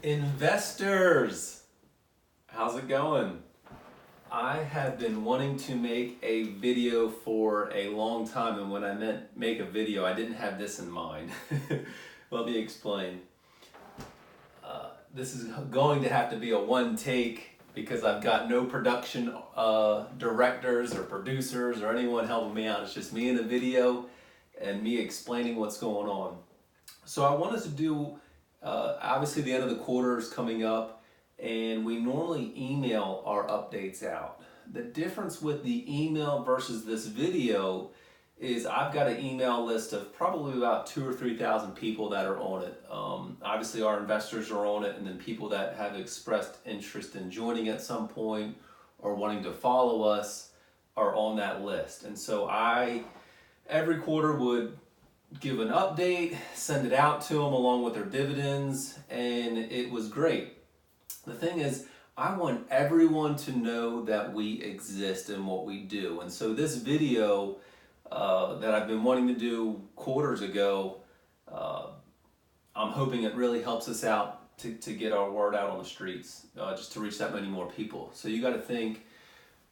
Investors, how's it going? I have been wanting to make a video for a long time, and when I meant make a video, I didn't have this in mind. Let me explain. This is going to have to be a one take because I've got no production directors or producers or anyone helping me out. It's just me in the video and me explaining what's going on. So I wanted to do, obviously the end of the quarter is coming up, and we normally email our updates out. The difference with the email versus this video is I've got an email list of probably about 2,000 or 3,000 people that are on it. Obviously our investors are on it, and then people that have expressed interest in joining at some point or wanting to follow us are on that list. And so I, every quarter, would give an update, send it out to them along with their dividends, and it was great. The thing is, I want everyone to know that we exist and what we do. And so this video that I've been wanting to do quarters ago, I'm hoping it really helps us out to get our word out on the streets, just to reach that many more people. So you got to think,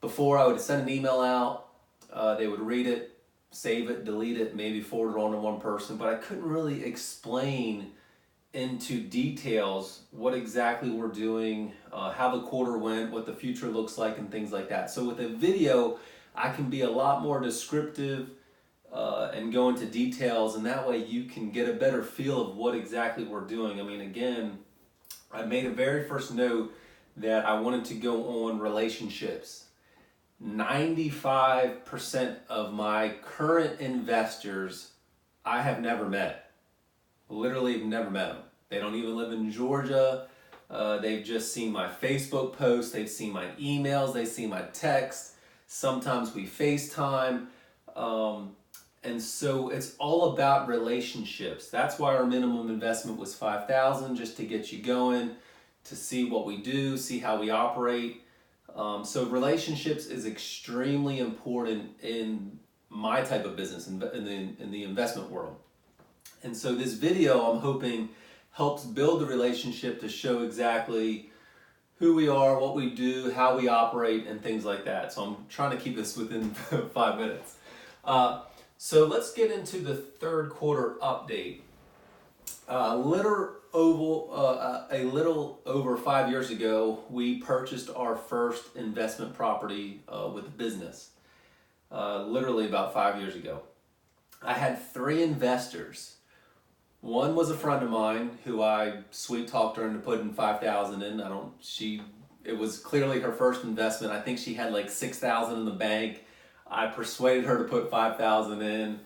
before I would send an email out, they would read it, save it, delete it, maybe forward it on to one person, but I couldn't really explain into details what exactly we're doing, how the quarter went, what the future looks like, and things like that. So with a video, I can be a lot more descriptive and go into details, and that way you can get a better feel of what exactly we're doing. I mean, again, I made a very first note that I wanted to go on relationships. 95% of my current investors I have never met. Literally never met them. They don't even live in Georgia. They've just seen my Facebook posts. They've seen my emails. They've seen my texts. Sometimes we FaceTime. And so it's all about relationships. That's why our minimum investment was $5,000, just to get you going, to see what we do, see how we operate. So relationships is extremely important in my type of business, in the investment world. And so this video, I'm hoping, helps build the relationship to show exactly who we are, what we do, how we operate, and things like that. So I'm trying to keep this within 5 minutes. So let's get into the third quarter update. A little over 5 years ago, we purchased our first investment property with a business. Literally about 5 years ago. I had 3 investors. One was a friend of mine who I sweet talked her into putting $5,000 in. It was clearly her first investment. I think she had like $6,000 in the bank. I persuaded her to put $5,000 in,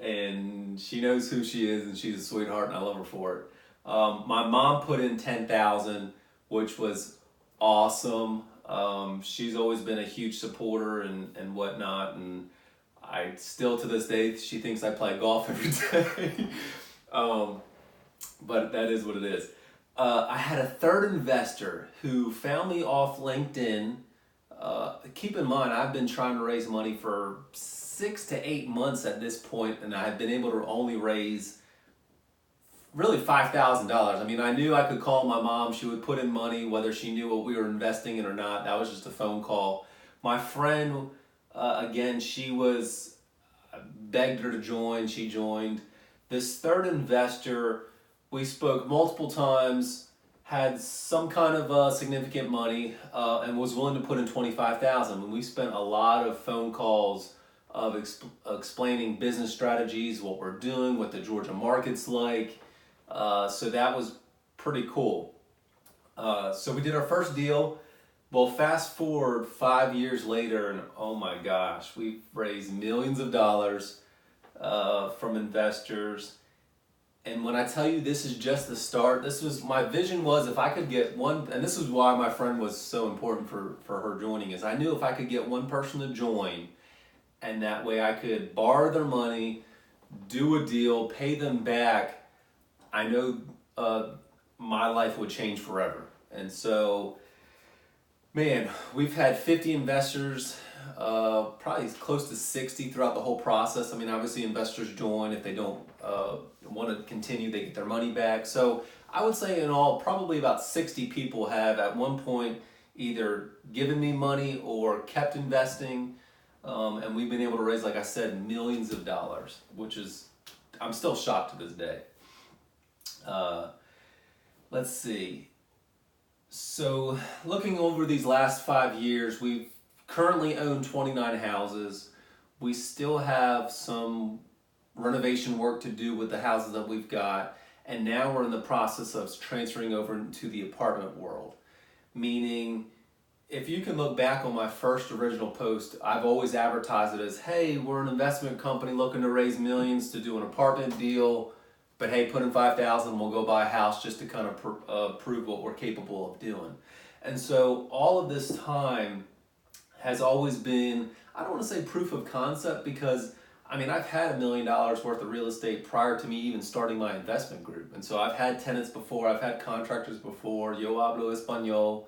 and she knows who she is, and she's a sweetheart, and I love her for it. My mom put in $10,000, which was awesome. She's always been a huge supporter and whatnot, and I still to this day, she thinks I play golf every day. But that is what it is. I had a third investor who found me off LinkedIn. Keep in mind, I've been trying to raise money for 6 to 8 months at this point, and I've been able to only raise really $5,000. I mean, I knew I could call my mom. She would put in money, whether she knew what we were investing in or not. That was just a phone call. My friend, again, begged her to join. She joined. This third investor, we spoke multiple times, had some kind of significant money, and was willing to put in $25,000. And we spent a lot of phone calls of explaining business strategies, what we're doing, what the Georgia market's like. So that was pretty cool. So we did our first deal. Well, fast forward 5 years later, and oh my gosh, we've raised millions of dollars from investors. And when I tell you this is just the start, my vision was if I could get one, and this is why my friend was so important for her joining, is I knew if I could get one person to join, and that way I could borrow their money, do a deal, pay them back, I know my life would change forever. And so, man, we've had 50 investors, probably close to 60 throughout the whole process. I mean, obviously investors join. If they don't want to continue, they get their money back. So I would say in all, probably about 60 people have at one point either given me money or kept investing. And we've been able to raise, like I said, millions of dollars, which is, I'm still shocked to this day. Let's see. So looking over these last 5 years, we've currently owned 29 houses. We still have some renovation work to do with the houses that we've got. And now we're in the process of transferring over into the apartment world. Meaning, if you can look back on my first original post, I've always advertised it as, hey, we're an investment company looking to raise millions to do an apartment deal, but hey, put in 5,000, we'll go buy a house just to kind of prove what we're capable of doing. And so all of this time has always been, I don't want to say proof of concept, because I mean, I've had $1 million worth of real estate prior to me even starting my investment group. And so I've had tenants before, I've had contractors before. Yo hablo español,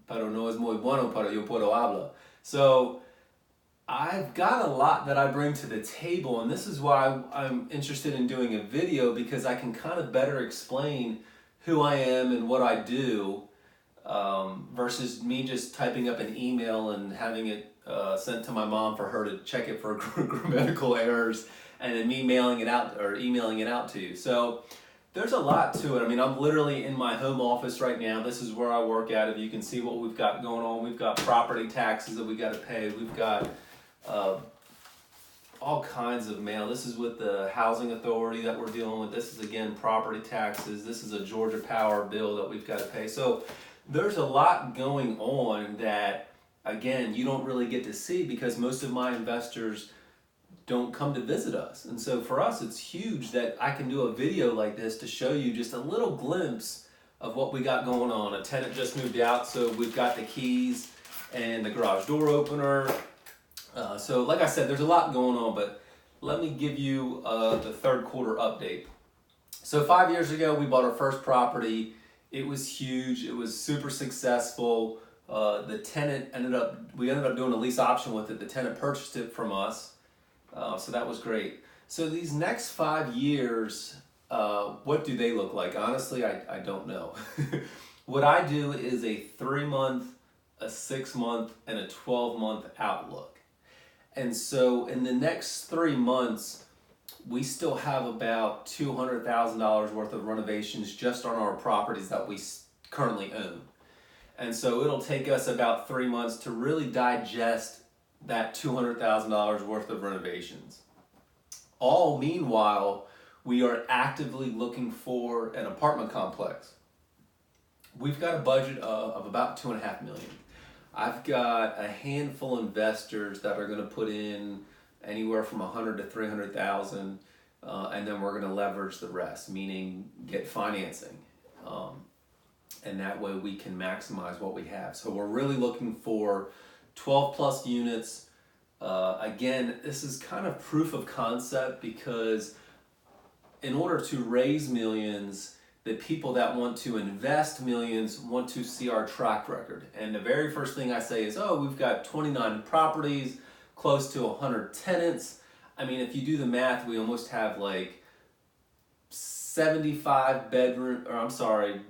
pero no es muy bueno para yo puedo hablar. So I've got a lot that I bring to the table, and this is why I'm interested in doing a video, because I can kind of better explain who I am and what I do, versus me just typing up an email and having it sent to my mom for her to check it for grammatical errors, and then me mailing it out or emailing it out to you. So there's a lot to it. I mean, I'm literally in my home office right now. This is where I work out of. You can see what we've got going on. We've got property taxes that we got to pay. We've got all kinds of mail. This is with the housing authority that we're dealing with. This is, again, property taxes. This is a Georgia Power bill that we've got to pay. So there's a lot going on that, again, you don't really get to see because most of my investors don't come to visit us. And so for us, it's huge that I can do a video like this to show you just a little glimpse of what we got going on. A tenant just moved out, so we've got the keys and the garage door opener. So like I said, there's a lot going on, but let me give you the third quarter update. So 5 years ago, we bought our first property. It was huge. It was super successful. The tenant we ended up doing a lease option with it. The tenant purchased it from us. So that was great. So these next 5 years, what do they look like? Honestly, I don't know. What I do is a 3-month, a 6-month, and a 12-month outlook. And so in the next 3 months, we still have about $200,000 worth of renovations just on our properties that we currently own. And so it'll take us about 3 months to really digest that $200,000 worth of renovations. All meanwhile, we are actively looking for an apartment complex. We've got a budget of about $2.5 million. I've got a handful of investors that are going to put in anywhere from $100,000 to $300,000, and then we're going to leverage the rest, meaning get financing. And that way we can maximize what we have. So we're really looking for 12 plus units. Again, this is kind of proof of concept because in order to raise millions, the people that want to invest millions want to see our track record. And the very first thing I say is, oh, we've got 29 properties, close to 100 tenants. I mean, if you do the math, we almost have like 75 bedroom, or I'm sorry,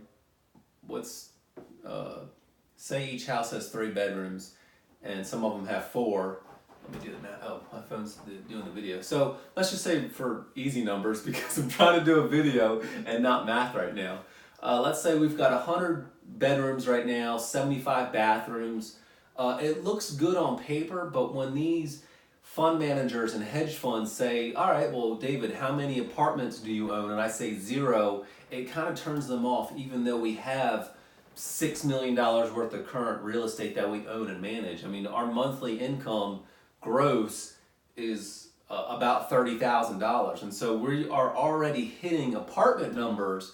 say each house has 3 bedrooms and some of them have 4. Let me do the math. Oh, my phone's doing the video. So let's just say for easy numbers, because I'm trying to do a video and not math right now. Let's say we've got 100 bedrooms right now, 75 bathrooms. It looks good on paper, but when these fund managers and hedge funds say, all right, well, David, how many apartments do you own? And I say 0, it kind of turns them off, even though we have $6 million worth of current real estate that we own and manage. I mean, our monthly income gross is about $30,000. And so we are already hitting apartment numbers.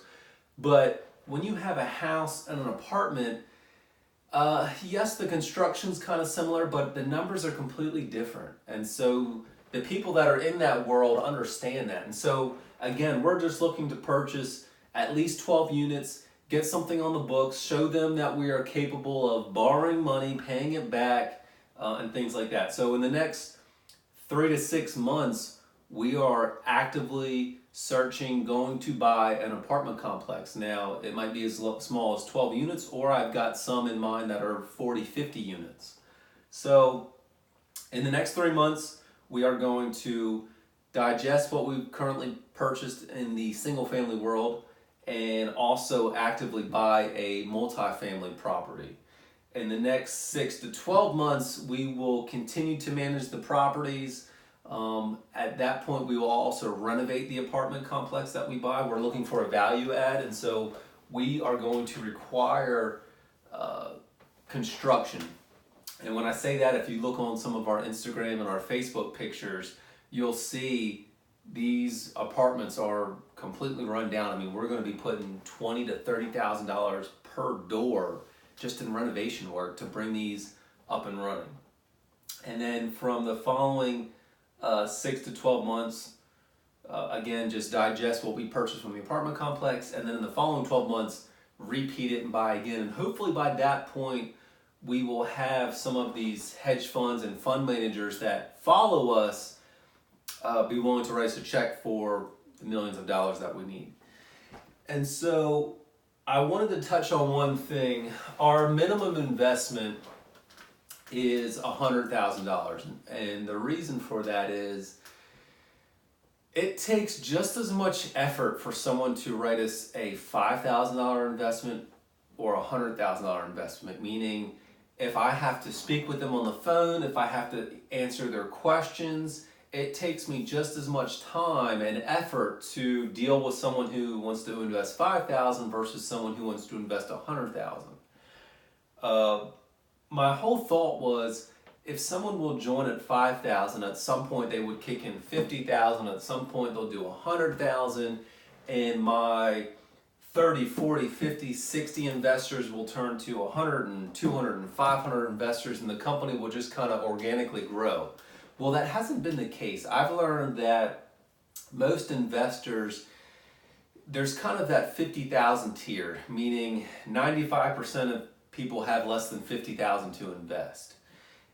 But when you have a house and an apartment, yes, the construction's kind of similar, but the numbers are completely different. And so the people that are in that world understand that. And so again, we're just looking to purchase at least 12 units, get something on the books, show them that we are capable of borrowing money, paying it back, and things like that. So in the next 3 to 6 months, we are actively searching, going to buy an apartment complex. Now, it might be as small as 12 units, or I've got some in mind that are 40, 50 units. So in the next 3 months, we are going to digest what we've currently purchased in the single family world and also actively buy a multifamily property. In the next 6 to 12 months, we will continue to manage the properties. At that point, we will also renovate the apartment complex that we buy. We're looking for a value add, and so we are going to require construction. And when I say that, if you look on some of our Instagram and our Facebook pictures, you'll see these apartments are completely run down. I mean, we're going to be putting $20,000 to $30,000 per door just in renovation work to bring these up and running. And then from the following 6 to 12 months, again, just digest what we purchased from the apartment complex, and then in the following 12 months, repeat it and buy again. And hopefully by that point, we will have some of these hedge funds and fund managers that follow us be willing to write us a check for the millions of dollars that we need. And so I wanted to touch on one thing. Our minimum investment is $100,000. And the reason for that is it takes just as much effort for someone to write us a $5,000 investment or a $100,000 investment, meaning if I have to speak with them on the phone, if I have to answer their questions, it takes me just as much time and effort to deal with someone who wants to invest $5,000 versus someone who wants to invest $100,000. My whole thought was, if someone will join at $5,000, at some point they would kick in $50,000, at some point they'll do $100,000, and my 30, 40, 50, 60 investors will turn to 100 and 200 and 500 investors, and the company will just kind of organically grow. Well, that hasn't been the case. I've learned that most investors, there's kind of that 50,000 tier, meaning 95% of people have less than 50,000 to invest.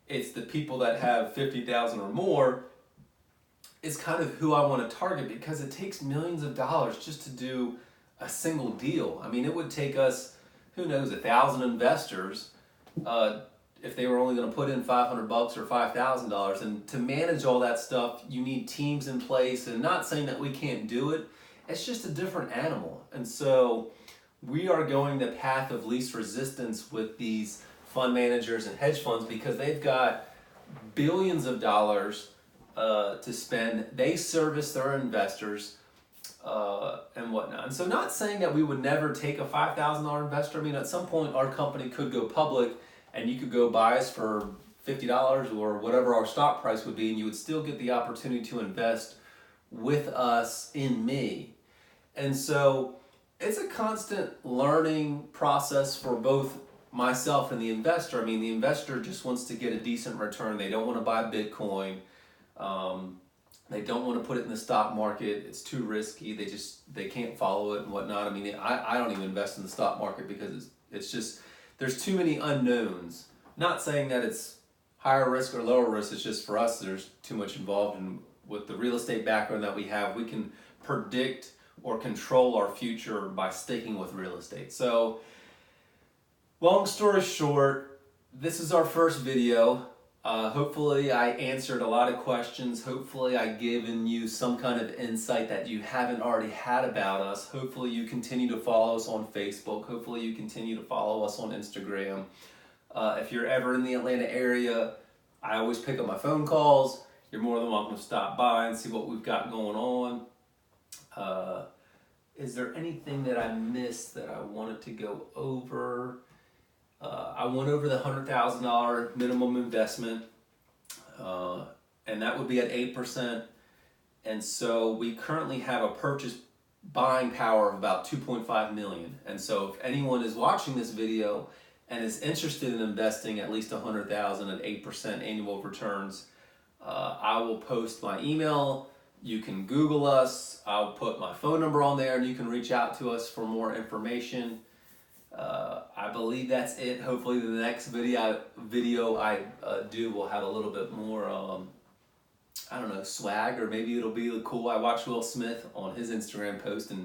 It's the people that have 50,000 or more is kind of who I want to target, because it takes millions of dollars just to do a single deal. I mean, it would take us, who knows, 1,000 investors if they were only going to put in $500 or $5,000. And to manage all that stuff, you need teams in place. And not saying that we can't do it, it's just a different animal. And so we are going the path of least resistance with these fund managers and hedge funds, because they've got billions of dollars to spend. They service their investors and whatnot. And so not saying that we would never take a $5,000 investor. I mean, at some point our company could go public and you could go buy us for $50 or whatever our stock price would be, and you would still get the opportunity to invest with us in me. And so it's a constant learning process for both myself and the investor. I mean, the investor just wants to get a decent return. They don't want to buy Bitcoin. They don't want to put it in the stock market. It's too risky. They can't follow it and whatnot. I mean, I don't even invest in the stock market because it's just, there's too many unknowns. Not saying that it's higher risk or lower risk. It's just for us, there's too much involved. And with the real estate background that we have, we can predict or control our future by sticking with real estate. So, long story short, this is our first video. Hopefully I answered a lot of questions. Hopefully I've given you some kind of insight that you haven't already had about us. Hopefully you continue to follow us on Facebook. Hopefully you continue to follow us on Instagram. If you're ever in the Atlanta area, I always pick up my phone calls. You're more than welcome to stop by and see what we've got going on. Is there anything that I missed that I wanted to go over? I went over the $100,000 minimum investment, and that would be at 8%. And so we currently have a purchase buying power of about 2.5 million. And so if anyone is watching this video and is interested in investing at least $100,000 at 8% annual returns, I will post my email. You can Google us. I'll put my phone number on there, and you can reach out to us for more information. I believe that's it. Hopefully the next video I do will have a little bit more I don't know, swag, or maybe it'll be cool. I watched Will Smith on his Instagram post, and